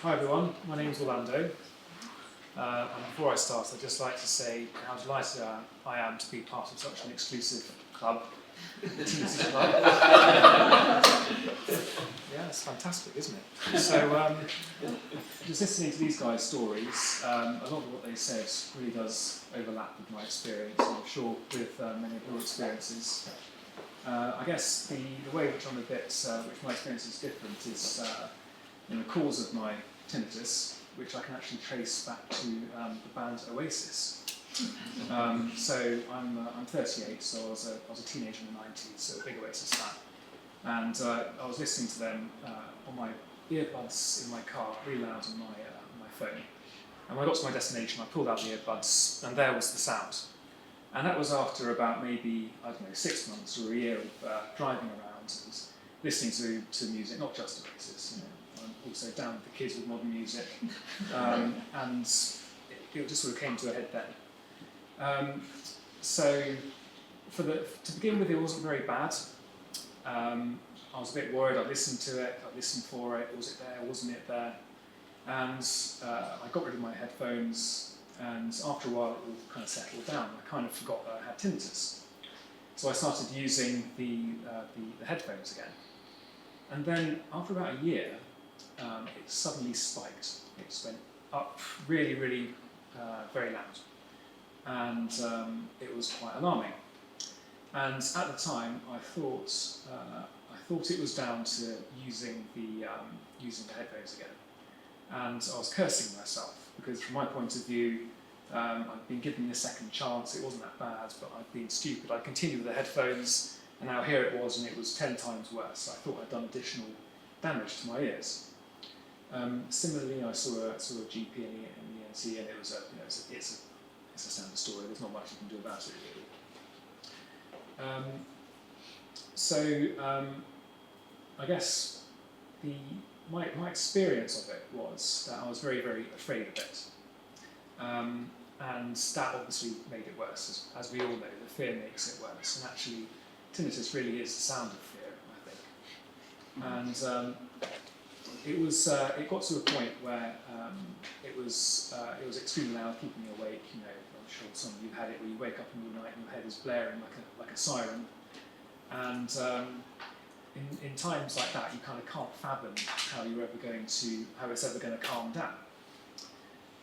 Hi everyone, my name is Orlando, and before I start I'd just like to say how delighted I am to be part of such an exclusive club, the Tinnitus Club. Yeah, it's fantastic, isn't it? So, just listening to these guys' stories, a lot of what they said really does overlap with my experience, and I'm sure with many of your experiences. I guess the way which I'm a bit, which my experience is different is in the cause of my tinnitus, which I can actually trace back to the band Oasis. So I'm 38, so I was a teenager in the 90s, so a big Oasis fan. And I was listening to them on my earbuds in my car, really loud on my phone. And when I got to my destination, I pulled out the earbuds, and there was the sound. And that was after about maybe, 6 months or a year of driving around and listening to music, not just Oasis, I'm also down with the kids with modern music. And it just sort of came to a head then. So to begin with, it wasn't very bad. I was a bit worried. I listened to it, I listened for it. Was it there? Wasn't it there? And I got rid of my headphones, and after a while it all kind of settled down. I kind of forgot that I had tinnitus. So I started using the headphones again. And then after about a year, it suddenly spiked. It just went up really, really very loud. And it was quite alarming. And at the time, I thought it was down to using the headphones again, and I was cursing myself because, from my point of view, I'd been given a second chance. It wasn't that bad, but I'd been stupid. I continued with the headphones, and now here it was, and it was 10 times worse. I thought I'd done additional damage to my ears. Similarly, I saw a GP in the ENT, and it was it's a standard story. There's not much you can do about it really. I guess my experience of it was that I was very, very afraid of it. And that obviously made it worse. As we all know, the fear makes it worse. And actually, tinnitus really is the sound of fear, I think. And it got to a point where it was extremely loud, keeping me awake. I'm sure some of you had it where you wake up in the night and your head is blaring like a siren. And in times like that, you kind of can't fathom how it's ever going to calm down.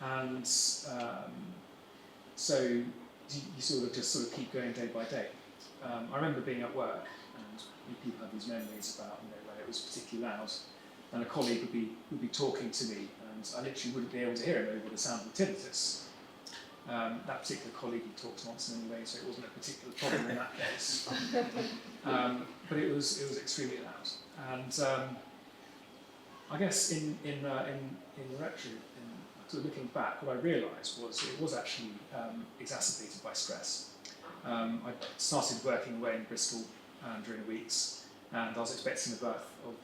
And so you sort of keep going day by day. I remember being at work, and people have these memories about when it was particularly loud, and a colleague would be talking to me, and I literally wouldn't be able to hear him over the sound of tinnitus. That particular colleague, he talks nonsense anyway, so it wasn't a particular problem in that case. But it was extremely loud, and I guess in sort of looking back, what I realised was it was actually exacerbated by stress. I started working away in Bristol during the weeks, and I was expecting the birth of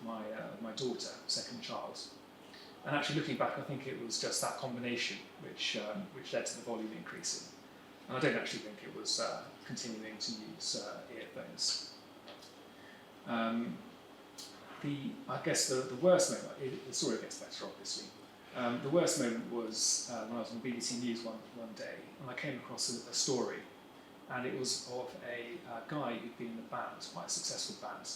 my daughter, second child. And actually looking back, I think it was just that combination which led to the volume increasing. And I don't actually think it was continuing to use earphones. I guess the worst moment, the story gets better obviously. The worst moment was when I was on BBC News one day, and I came across a story, and it was of a guy who'd been in a band, quite a successful band.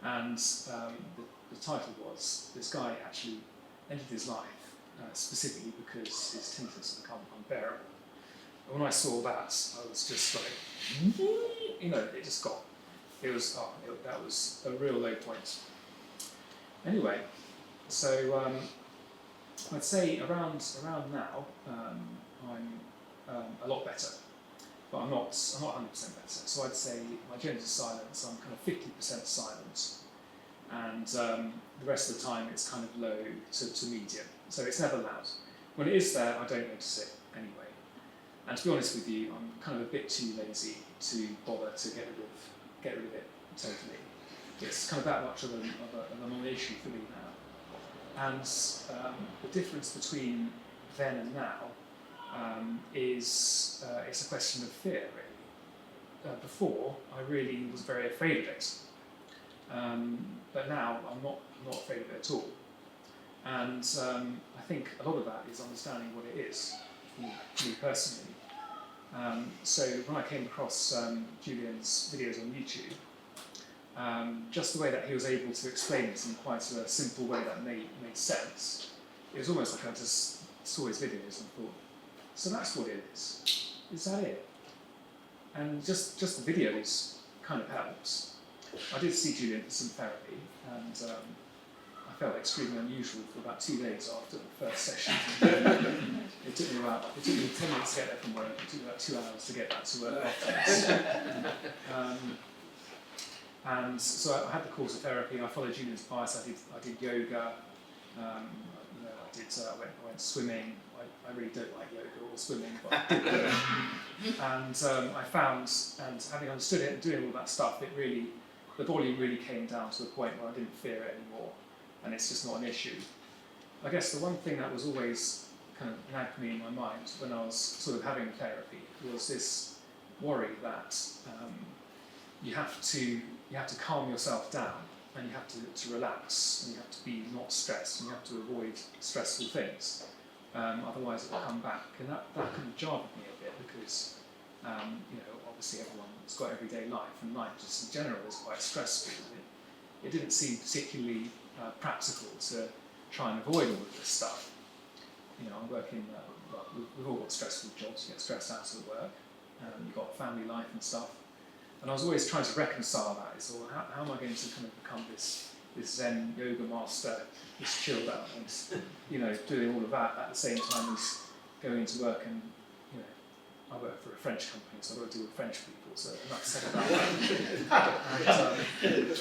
And the title was, this guy actually ended his life specifically because his tinnitus had become unbearable. And when I saw that, I was just like, that was a real low point. Anyway, so I'd say around now, I'm a lot better, but I'm not 100% better. So I'd say my genital silence, I'm kind of 50% silent. And the rest of the time it's kind of low to medium, so it's never loud. When it is there, I don't notice it anyway. And to be honest with you, I'm kind of a bit too lazy to bother to get rid of it totally. It's kind of that much of a non-issue for me now. And the difference between then and now is it's a question of fear, really. Before, I really was very afraid of it. But now I'm not afraid of it at all. And I think a lot of that is understanding what it is, me personally. So when I came across Julian's videos on YouTube, just the way that he was able to explain it in quite a simple way that made sense, it was almost like I just saw his videos and thought, so that's what it is. Is that it? And just the videos kind of helps. I did see Julian for some therapy, and I felt extremely unusual for about 2 days after the first session. It took me 10 minutes to get there from work. It took me about 2 hours to get back to work afterwards. And so I had the course of therapy. I followed Julian's advice. I did yoga. I went swimming. I really don't like yoga or swimming, but I did it. And I found, and having understood it and doing all that stuff, the volume really came down to a point where I didn't fear it anymore, and it's just not an issue. I guess the one thing that was always kind of nagged me in my mind when I was sort of having therapy was this worry that you have to calm yourself down, and you have to relax, and you have to be not stressed, and you have to avoid stressful things. Otherwise it will come back, and that kind of jarred me a bit because obviously everyone's got everyday life, and life just in general is quite stressful. It didn't seem particularly practical to try and avoid all of this stuff. I'm working. We've all got stressful jobs. You get stressed out of work, you've got family life and stuff. And I was always trying to reconcile that. So how am I going to kind of become this Zen yoga master, this chilled out, and doing all of that at the same time as going to work? And I work for a French company, so I've got to deal with French people. So I'm upset about that. And,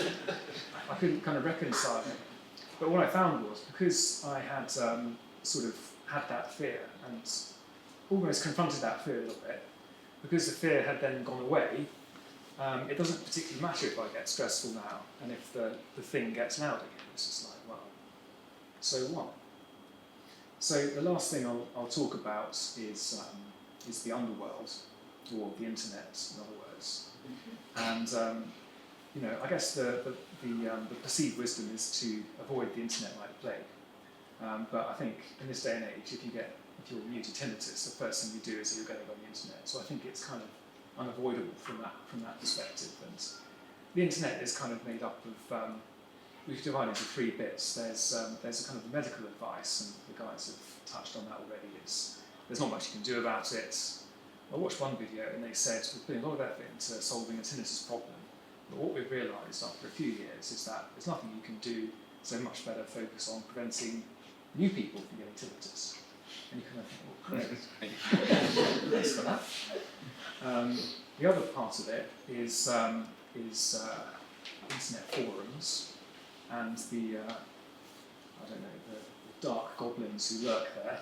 I couldn't kind of reconcile it. But what I found was, because I had sort of had that fear and almost confronted that fear a little bit, because the fear had then gone away. It doesn't particularly matter if I get stressful now, and if the thing gets loud again. It's just like, well, so what? So the last thing I'll talk about is the underworld, or the internet, in other words. And I guess the perceived wisdom is to avoid the internet like the plague. But I think in this day and age, if you're new to tinnitus, the first thing you do is you're going on the internet. So I think it's kind of unavoidable from that perspective. And the internet is kind of made up of, we've divided into 3 bits. There's a kind of medical advice, and the guys have touched on that already. There's not much you can do about it. I watched one video and they said we're putting a lot of effort into solving a tinnitus problem, but what we've realised after a few years is that there's nothing you can do, so much better focus on preventing new people from getting tinnitus. And you kind of think, well, great. Thanks for that. The other part of it is internet forums and the dark goblins who lurk there.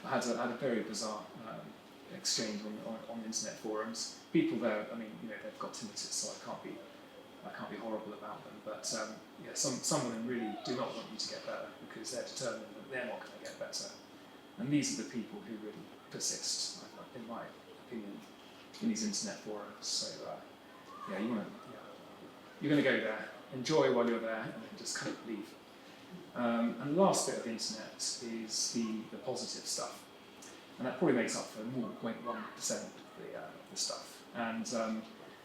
I had a very bizarre exchange on internet forums. People there, they've got tinnitus, so I can't be horrible about them. But some of them really do not want you to get better because they're determined that they're not going to get better. And these are the people who really persist, in my opinion, in these internet forums. So you're going to go there, enjoy while you're there, and then just kind of leave. And the last bit of the internet is the positive stuff, and that probably makes up for more than 0.1% of the stuff. And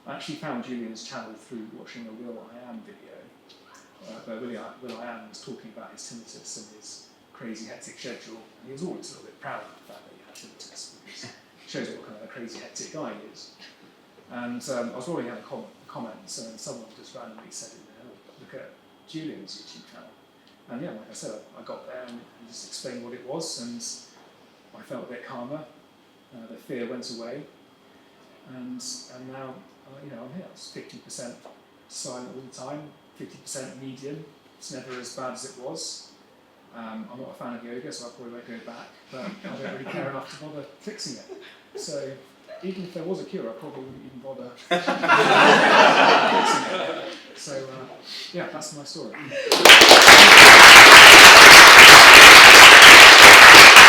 I actually found Julian's channel through watching a Will I Am video, where Will I Am was talking about his tinnitus and his crazy hectic schedule, and he was always a little bit proud of the fact that he had tinnitus, because it shows what kind of a crazy hectic guy he is. And I was rolling out comments, and someone just randomly said, look at Julian's YouTube channel. And like I said, I got there and just explained what it was, and I felt a bit calmer. The fear went away, and now I'm here. It's 50% silent all the time, 50% medium. It's never as bad as it was. I'm not a fan of yoga, so I probably won't go back. But I don't really care enough to bother fixing it. So even if there was a cure, I probably wouldn't even bother fixing it. So that's my story.